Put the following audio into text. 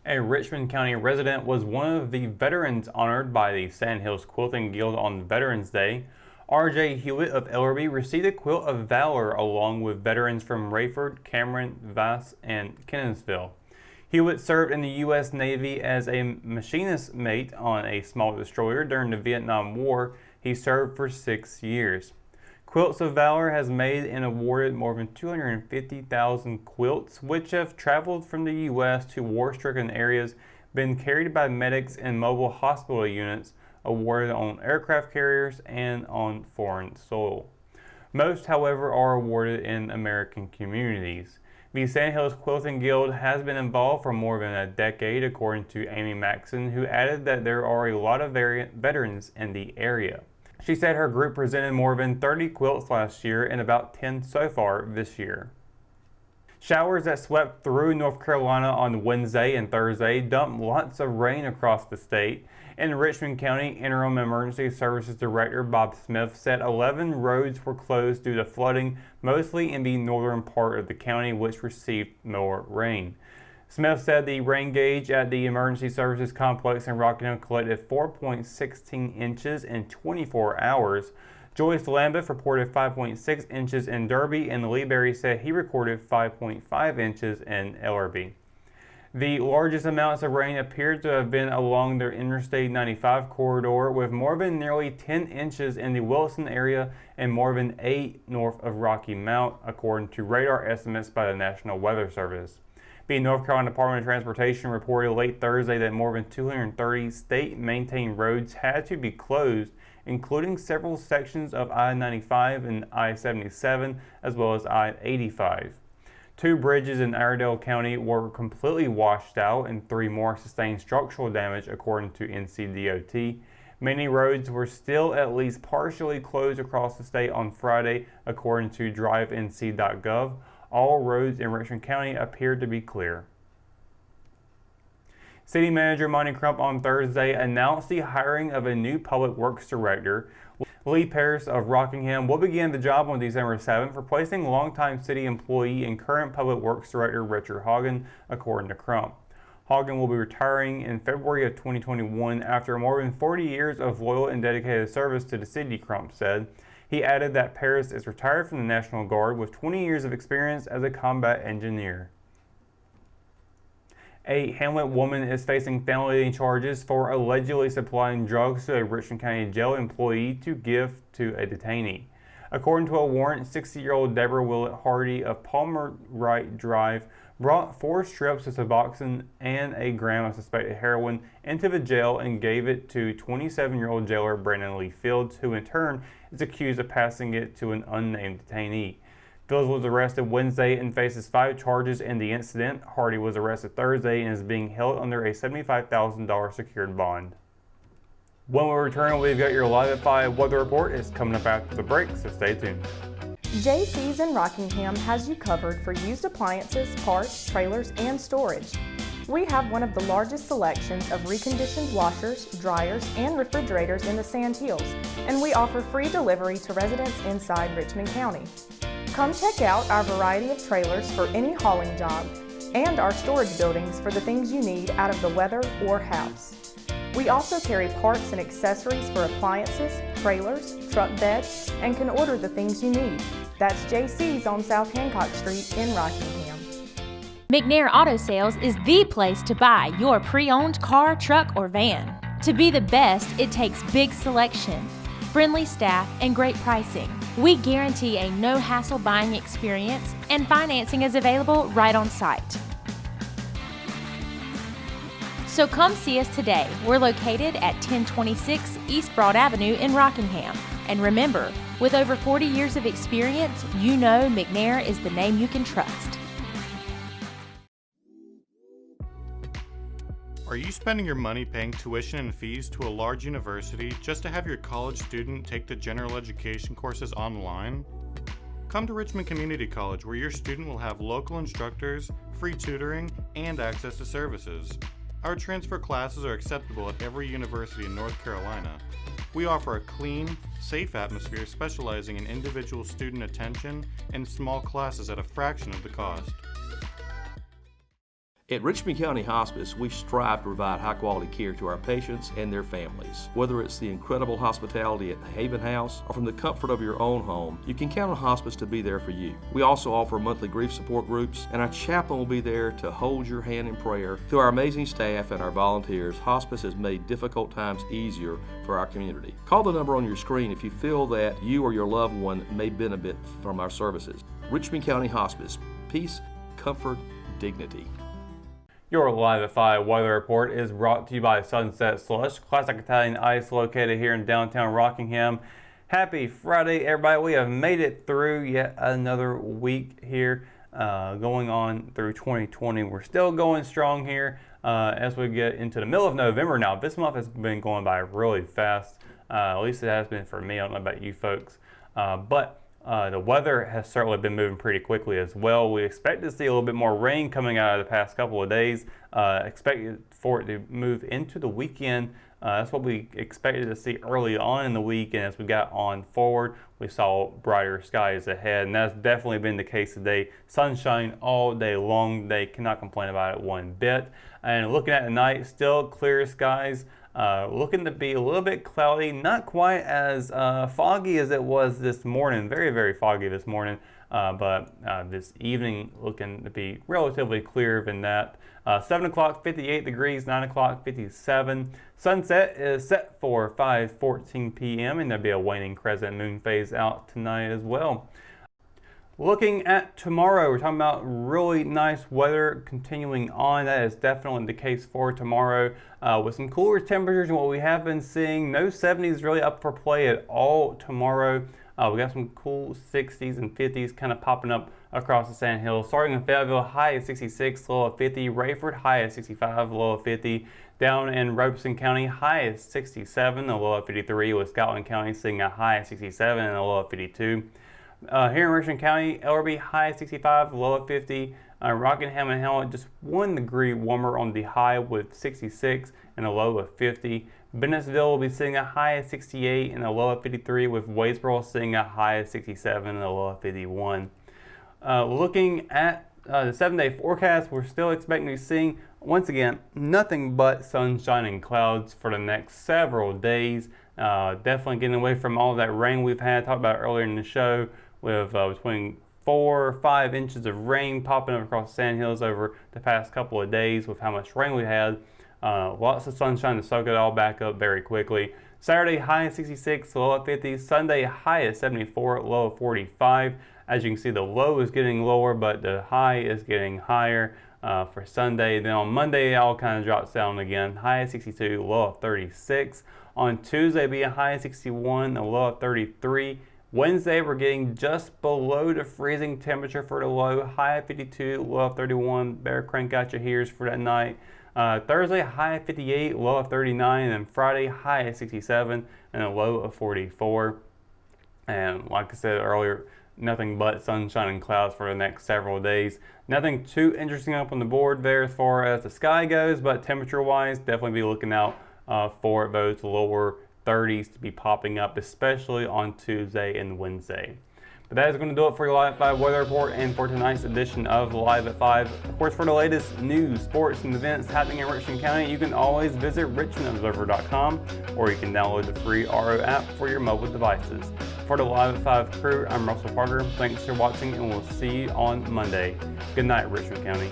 A Richmond County resident was one of the veterans honored by the Sandhills Quilting Guild on Veterans Day. R.J. Hewitt of Ellerbe received the Quilt of Valor along with veterans from Rayford, Cameron, Vass, and Kenansville. Hewitt served in the U.S. Navy as a machinist mate on a small destroyer during the Vietnam War. He served for 6 years. Quilts of Valor has made and awarded more than 250,000 quilts, which have traveled from the U.S. to war-stricken areas, been carried by medics and mobile hospital units, awarded on aircraft carriers, and on foreign soil. Most, however, are awarded in American communities. The Sandhills Quilting Guild has been involved for more than a decade, according to Amy Maxson, who added that there are a lot of veterans in the area. She said her group presented more than 30 quilts last year and about 10 so far this year. Showers that swept through North Carolina on Wednesday and Thursday dumped lots of rain across the state. In Richmond County, Interim Emergency Services Director Bob Smith said 11 roads were closed due to flooding, mostly in the northern part of the county, which received more rain. Smith said the rain gauge at the Emergency Services Complex in Rockingham collected 4.16 inches in 24 hours. Joyce Lambeth reported 5.6 inches in Derby, and Lee Berry said he recorded 5.5 inches in Ellerbe. The largest amounts of rain appeared to have been along the Interstate 95 corridor, with more than nearly 10 inches in the Wilson area and more than 8 north of Rocky Mount, according to radar estimates by the National Weather Service. The North Carolina Department of Transportation reported late Thursday that more than 230 state-maintained roads had to be closed, including several sections of I-95 and I-77, as well as I-85. 2 bridges in Iredell County were completely washed out, and 3 more sustained structural damage, according to NCDOT. Many roads were still at least partially closed across the state on Friday, according to drivenc.gov. All roads in Richmond County appeared to be clear. City Manager Monty Crump on Thursday announced the hiring of a new Public Works Director. Lee Paris of Rockingham will begin the job on December 7th, replacing longtime city employee and current Public Works Director Richard Haugen, according to Crump. Haugen will be retiring in February of 2021 after more than 40 years of loyal and dedicated service to the city, Crump said. He added that Paris is retired from the National Guard with 20 years of experience as a combat engineer. A Hamlet woman is facing felony charges for allegedly supplying drugs to a Richmond County jail employee to give to a detainee. According to a warrant, 60-year-old Deborah Willett Hardy of Palmer Wright Drive brought 4 strips of Suboxone and a gram of suspected heroin into the jail and gave it to 27-year-old jailer Brandon Lee Fields, who in turn is accused of passing it to an unnamed detainee. Fields was arrested Wednesday and faces 5 charges in the incident. Hardy was arrested Thursday and is being held under a $75,000 secured bond. When we return, we've got your Live at 5 weather report. It's coming up after the break, so stay tuned. JC's in Rockingham has you covered for used appliances, parts, trailers, and storage. We have one of the largest selections of reconditioned washers, dryers, and refrigerators in the Sandhills, and we offer free delivery to residents inside Richmond County. Come check out our variety of trailers for any hauling job and our storage buildings for the things you need out of the weather or house. We also carry parts and accessories for appliances, trailers, truck beds, and can order the things you need. That's JC's on South Hancock Street in Rockingham. McNair Auto Sales is the place to buy your pre-owned car, truck, or van. To be the best, it takes big selection, friendly staff, and great pricing. We guarantee a no-hassle buying experience, and financing is available right on site. So come see us today. We're located at 1026 East Broad Avenue in Rockingham. And remember, with over 40 years of experience, you know McNair is the name you can trust. Are you spending your money paying tuition and fees to a large university just to have your college student take the general education courses online? Come to Richmond Community College, where your student will have local instructors, free tutoring, and access to services. Our transfer classes are acceptable at every university in North Carolina. We offer a clean, safe atmosphere specializing in individual student attention and small classes at a fraction of the cost. At Richmond County Hospice, we strive to provide high-quality care to our patients and their families. Whether it's the incredible hospitality at the Haven House or from the comfort of your own home, you can count on hospice to be there for you. We also offer monthly grief support groups, and our chaplain will be there to hold your hand in prayer. Through our amazing staff and our volunteers, hospice has made difficult times easier for our community. Call the number on your screen if you feel that you or your loved one may benefit from our services. Richmond County Hospice. Peace, comfort, dignity. Your Live at 5 weather report is brought to you by Sunset Slush, classic Italian ice located here in downtown Rockingham. Happy Friday, everybody. We have made it through yet another week here, going on through 2020. We're still going strong here as we get into the middle of November now. This month has been going by really fast. At least it has been for me. I don't know about you folks. But the weather has certainly been moving pretty quickly as well. We expect to see a little bit more rain coming out of the past couple of days. Expected for it to move into the weekend. That's what we expected to see early on in the week, and as we got on forward, we saw brighter skies ahead, and that's definitely been the case today. Sunshine all day long. They cannot complain about it one bit. And looking at the night, still clear skies. Looking to be a little bit cloudy, not quite as foggy as it was this morning. Very, very foggy this morning, but this evening looking to be relatively clearer than that. 7 o'clock, 58 degrees, 9 o'clock, 57. Sunset is set for 5:14 p.m. and there'll be a waning crescent moon phase out tonight as well. Looking at tomorrow, we're talking about really nice weather continuing on. That is definitely the case for tomorrow with some cooler temperatures than what we have been seeing. No 70s really up for play at all tomorrow. We got some cool 60s and 50s kind of popping up across the Sand Hills. Starting in Fayetteville, high of 66, low of 50. Rayford, high of 65, low of 50. Down in Robeson County, high of 67, a low of 53. With Scotland County seeing a high of 67 and a low of 52. Here in Richmond County, Ellerbe, high of 65, low of 50. Rockingham and Hamlet, just 1 degree warmer on the high with 66 and a low of 50. Bennettsville will be seeing a high of 68 and a low of 53, with Wadesboro seeing a high of 67 and a low of 51. Looking at the 7-day forecast, we're still expecting to be seeing, once again, nothing but sunshine and clouds for the next several days. Definitely getting away from all that rain we've had, talked about earlier in the show, with between 4 or 5 inches of rain popping up across the Sand Hills over the past couple of days with how much rain we had. Lots of sunshine to soak it all back up very quickly. Saturday, high of 66, low of 50. Sunday, high of 74, low of 45. As you can see, the low is getting lower, but the high is getting higher for Sunday. Then on Monday, it all kind of drops down again. High of 62, low of 36. On Tuesday, it'll be a high of 61, a low of 33. Wednesday, we're getting just below the freezing temperature for the low. High of 52, low of 31. Better crank out your heaters for that night. Thursday, high of 58, low of 39. And then Friday, high of 67 and a low of 44. And like I said earlier, nothing but sunshine and clouds for the next several days. Nothing too interesting up on the board there as far as the sky goes, but temperature-wise, definitely be looking out for those lower 30s to be popping up, especially on Tuesday and Wednesday. But that is going to do it for your Live at 5 weather report and for tonight's edition of Live at 5. Of course, for the latest news, sports, and events happening in Richmond County, you can always visit richmondobserver.com, or you can download the free RO app for your mobile devices. For the Live at 5 crew, I'm Russell Parker. Thanks for watching, and we'll see you on Monday. Good night, Richmond County.